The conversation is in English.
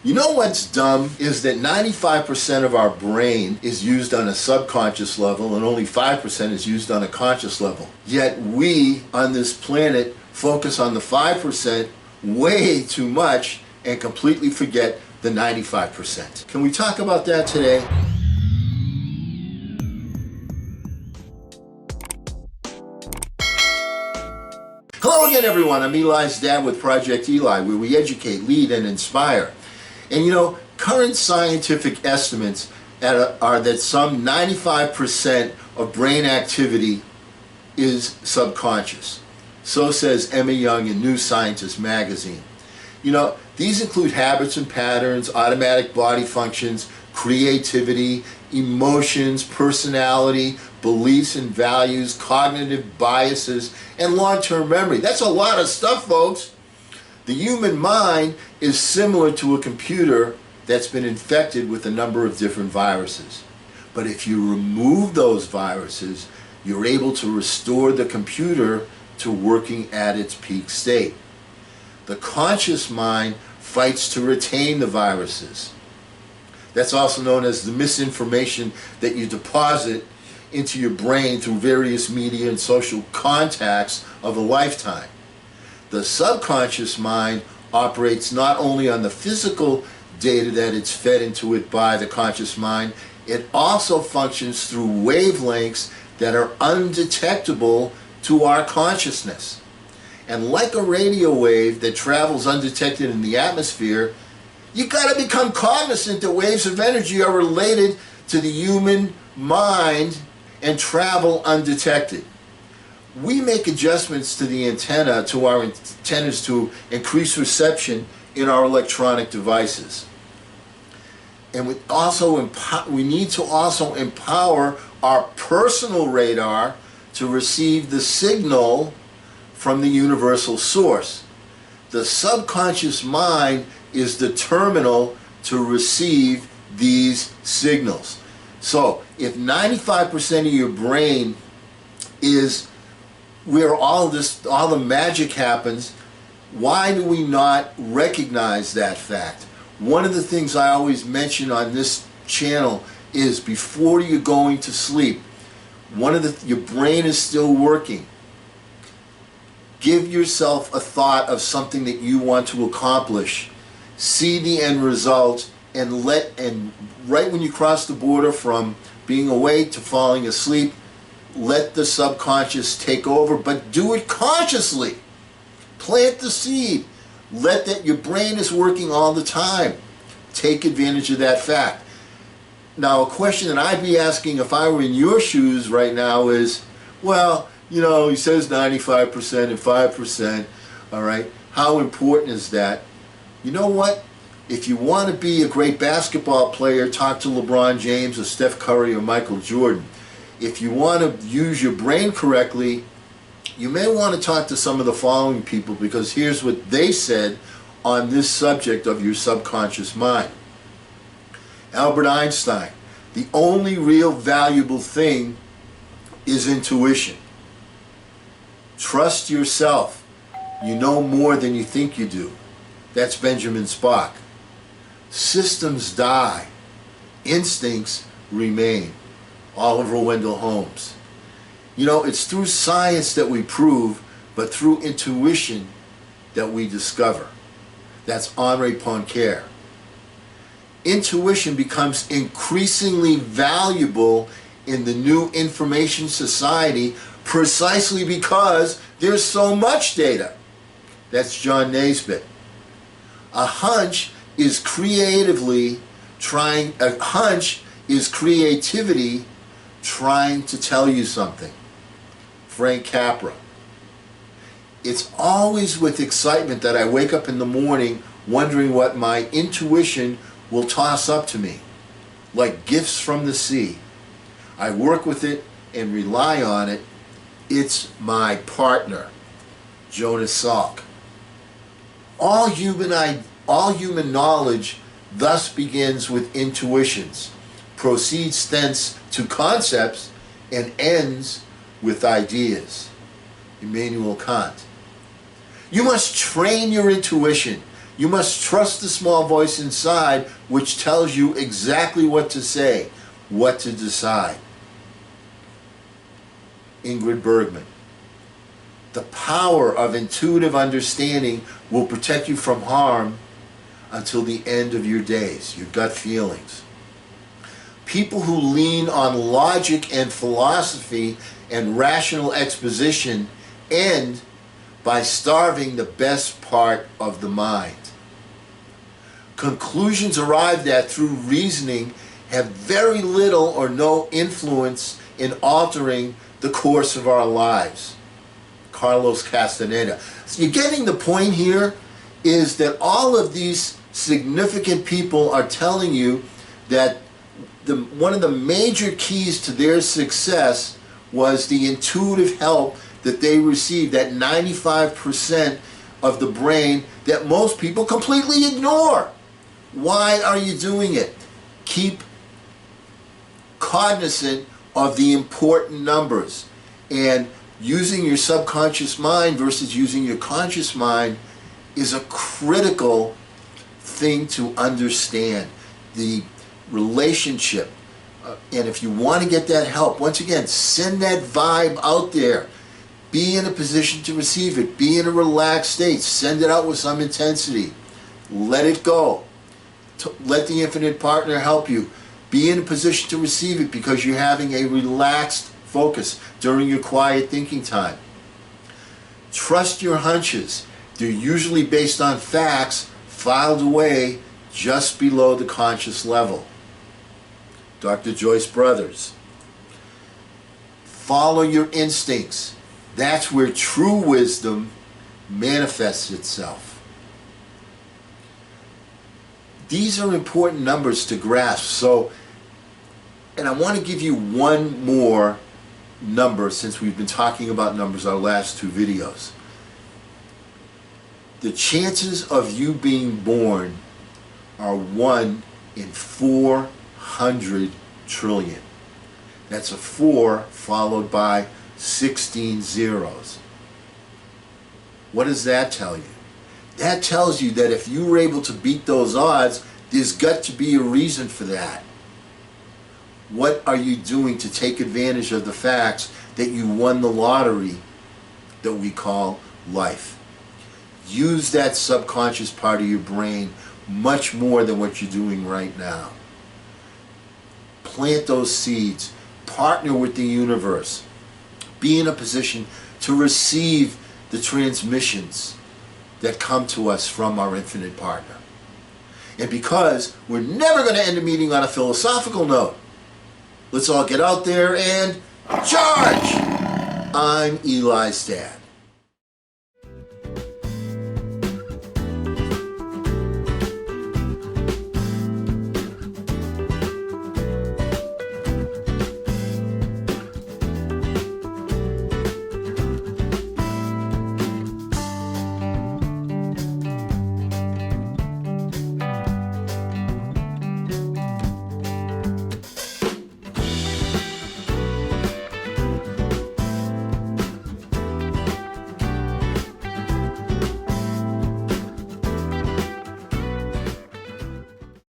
You know what's dumb is that 95% of our brain is used on a subconscious level and only 5% is used on a conscious level. Yet we on this planet focus on the 5% way too much and completely forget the 95%. Can we talk about that today? Hello again, everyone. I'm Eli's dad with Project Eli, where we educate, lead, and inspire. And you know, current scientific estimates are that some 95% of brain activity is subconscious. So says Emma Young in New Scientist magazine. You know, these include habits and patterns, automatic body functions, creativity, emotions, personality, beliefs and values, cognitive biases, and long-term memory. That's a lot of stuff, folks. The human mind is similar to a computer that's been infected with a number of different viruses. But if you remove those viruses, you're able to restore the computer to working at its peak state. The conscious mind fights to retain the viruses. That's also known as the misinformation that you deposit into your brain through various media and social contacts of a lifetime. The subconscious mind operates not only on the physical data that it's fed into it by the conscious mind, it also functions through wavelengths that are undetectable to our consciousness. And like a radio wave that travels undetected in the atmosphere, you got to become cognizant that waves of energy are related to the human mind and travel undetected. We make adjustments to the antenna, to our antennas, to increase reception in our electronic devices. And we need to also empower our personal radar to receive the signal from the universal source. The subconscious mind is the terminal to receive these signals. So if 95% of your brain is where all the magic happens, why do we not recognize that fact? One of the things I always mention on this channel is before you're going to sleep, your brain is still working. Give yourself a thought of something that you want to accomplish. See the end result, and right when you cross the border from being awake to falling asleep, let the subconscious take over, but do it consciously. Plant the seed. Let that your brain is working all the time. Take advantage of that fact. Now, a question that I'd be asking if I were in your shoes right now is, well, you know, he says 95% and 5%, all right? How important is that? You know what? If you want to be a great basketball player, talk to LeBron James or Steph Curry or Michael Jordan. If you want to use your brain correctly, you may want to talk to some of the following people, because here's what they said on this subject of your subconscious mind. Albert Einstein: the only real valuable thing is intuition. Trust yourself. You know more than you think you do. That's Benjamin Spock. Systems die. Instincts remain. Oliver Wendell Holmes. You know, it's through science that we prove, but through intuition that we discover. That's Henri Poincaré. Intuition becomes increasingly valuable in the new information society precisely because there's so much data. That's John Naisbitt. A hunch is creativity trying to tell you something. Frank Capra. It's always with excitement that I wake up in the morning wondering what my intuition will toss up to me, like gifts from the sea. I work with it and rely on it. It's my partner. Jonas Salk. All human knowledge thus begins with intuitions, proceeds thence to concepts, and ends with ideas. Immanuel Kant. You must train your intuition. You must trust the small voice inside which tells you exactly what to say, what to decide. Ingrid Bergman. The power of intuitive understanding will protect you from harm until the end of your days, your gut feelings. People who lean on logic and philosophy and rational exposition end by starving the best part of the mind. Conclusions arrived at through reasoning have very little or no influence in altering the course of our lives. Carlos Castaneda. So you're getting the point here is that all of these significant people are telling you that one of the major keys to their success was the intuitive help that they received, that 95% of the brain that most people completely ignore. Why are you doing it? Keep cognizant of the important numbers, and using your subconscious mind versus using your conscious mind is a critical thing to understand. The relationship, and if you want to get that help, once again, send that vibe out there. Be in a position to receive it. Be in a relaxed state. Send it out with some intensity. Let it go. Let the infinite partner help you. Be in a position to receive it because you're having a relaxed focus during your quiet thinking time. Trust your hunches. They're usually based on facts filed away just below the conscious level. Dr. Joyce Brothers. Follow your instincts. That's where true wisdom manifests itself. These are important numbers to grasp. So, and I want to give you one more number since we've been talking about numbers our last two videos. The chances of you being born are 1 in 400 trillion. That's a 4 followed by 16 zeros. What does that tell you? That tells you that if you were able to beat those odds, there's got to be a reason for that. What are you doing to take advantage of the facts that you won the lottery that we call life? Use that subconscious part of your brain much more than what you're doing right now. Plant those seeds. Partner with the universe. Be in a position to receive the transmissions that come to us from our infinite partner. And because we're never going to end a meeting on a philosophical note, let's all get out there and charge! I'm Eli's dad.